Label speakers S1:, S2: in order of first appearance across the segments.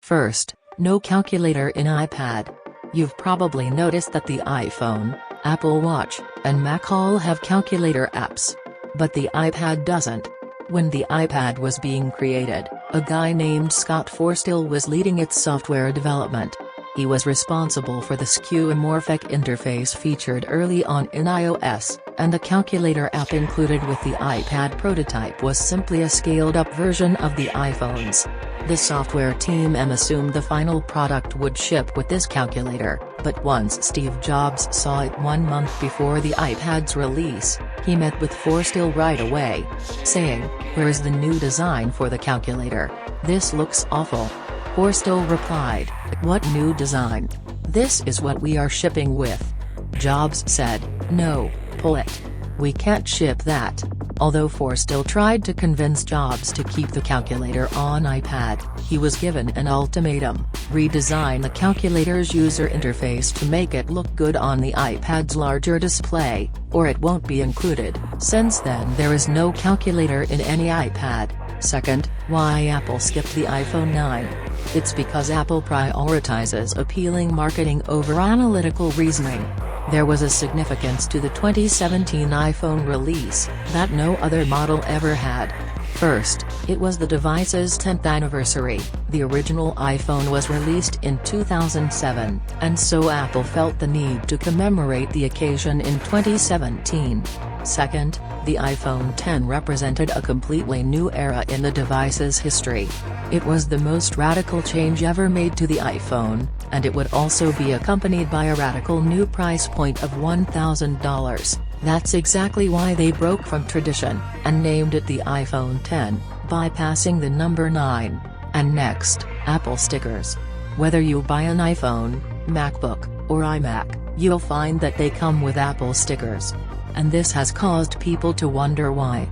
S1: First, no calculator in iPad. You've probably noticed that the iPhone, Apple Watch, and Mac all have calculator apps. But the iPad doesn't. When the iPad was being created, a guy named Scott Forstall was leading its software development. He was responsible for the skeuomorphic interface featured early on in iOS, and the calculator app included with the iPad prototype was simply a scaled-up version of the iPhone's. The software team assumed the final product would ship with this calculator, but once Steve Jobs saw it 1 month before the iPad's release, he met with Forstall right away, saying, "Where's the new design for the calculator? This looks awful." Forstall replied, "What new design? This is what we are shipping with." Jobs said, "No, pull it. We can't ship that." Although Forstall tried to convince Jobs to keep the calculator on iPad, he was given an ultimatum: redesign the calculator's user interface to make it look good on the iPad's larger display, or it won't be included. Since then there is no calculator in any iPad. Second, why Apple skipped the iPhone 9. It's because Apple prioritizes appealing marketing over analytical reasoning. There was a significance to the 2017 iPhone release that no other model ever had. First, it was the device's 10th anniversary. The original iPhone was released in 2007, and so Apple felt the need to commemorate the occasion in 2017. Second, the iPhone X represented a completely new era in the device's history. It was the most radical change ever made to the iPhone, and it would also be accompanied by a radical new price point of $1,000. That's exactly why they broke from tradition, and named it the iPhone X, bypassing the number 9. And next, Apple stickers. Whether you buy an iPhone, MacBook, or iMac, you'll find that they come with Apple stickers. And this has caused people to wonder why.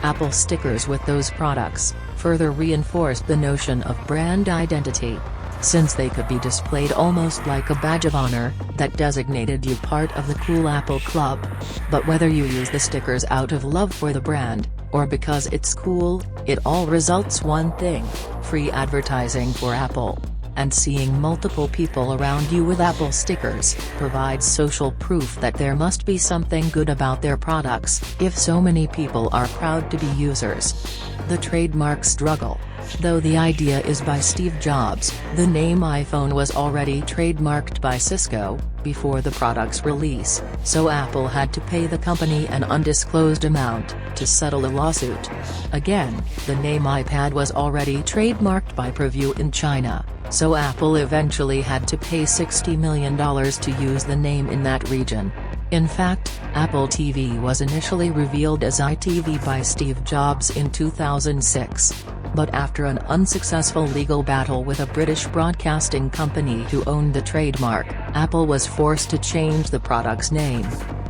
S1: Apple stickers with those products further reinforced the notion of brand identity, since they could be displayed almost like a badge of honor that designated you part of the cool Apple Club. But whether you use the stickers out of love for the brand, or because it's cool, it all results one thing: free advertising for Apple. And seeing multiple people around you with Apple stickers provides social proof that there must be something good about their products, if so many people are proud to be users. The trademark struggle. Though the idea is by Steve Jobs, the name iPhone was already trademarked by Cisco before the product's release, so Apple had to pay the company an undisclosed amount to settle a lawsuit. Again, the name iPad was already trademarked by Preview in China, so Apple eventually had to pay $60 million to use the name in that region. In fact, Apple TV was initially revealed as iTV by Steve Jobs in 2006. But after an unsuccessful legal battle with a British broadcasting company who owned the trademark, Apple was forced to change the product's name.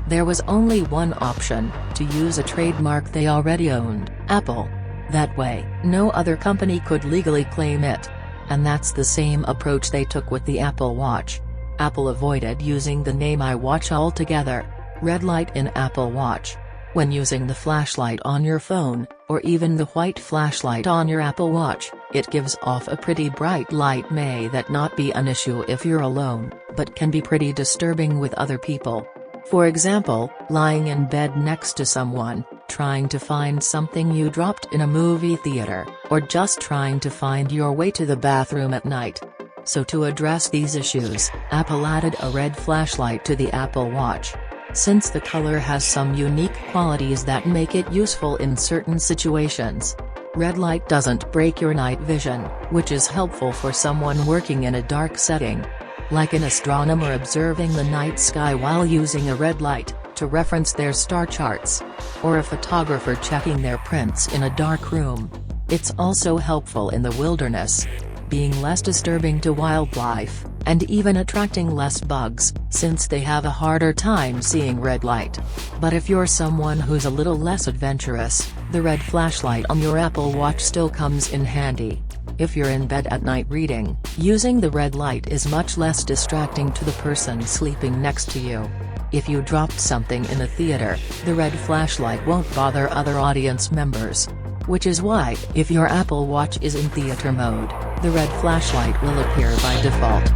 S1: There was only one option: to use a trademark they already owned, Apple. That way, no other company could legally claim it. And that's the same approach they took with the Apple Watch. Apple avoided using the name iWatch altogether. Red light in Apple Watch. When using the flashlight on your phone, or even the white flashlight on your Apple Watch, it gives off a pretty bright light. May that not be an issue if you're alone, but can be pretty disturbing with other people. For example, lying in bed next to someone, trying to find something you dropped in a movie theater, or just trying to find your way to the bathroom at night. So to address these issues, Apple added a red flashlight to the Apple Watch. Since the color has some unique qualities that make it useful in certain situations. Red light doesn't break your night vision, which is helpful for someone working in a dark setting. Like an astronomer observing the night sky while using a red light to reference their star charts. Or a photographer checking their prints in a dark room. It's also helpful in the wilderness, being less disturbing to wildlife, and even attracting less bugs, since they have a harder time seeing red light. But if you're someone who's a little less adventurous, the red flashlight on your Apple Watch still comes in handy. If you're in bed at night reading, using the red light is much less distracting to the person sleeping next to you. If you dropped something in a theater, the red flashlight won't bother other audience members. Which is why, if your Apple Watch is in theater mode, the red flashlight will appear by default.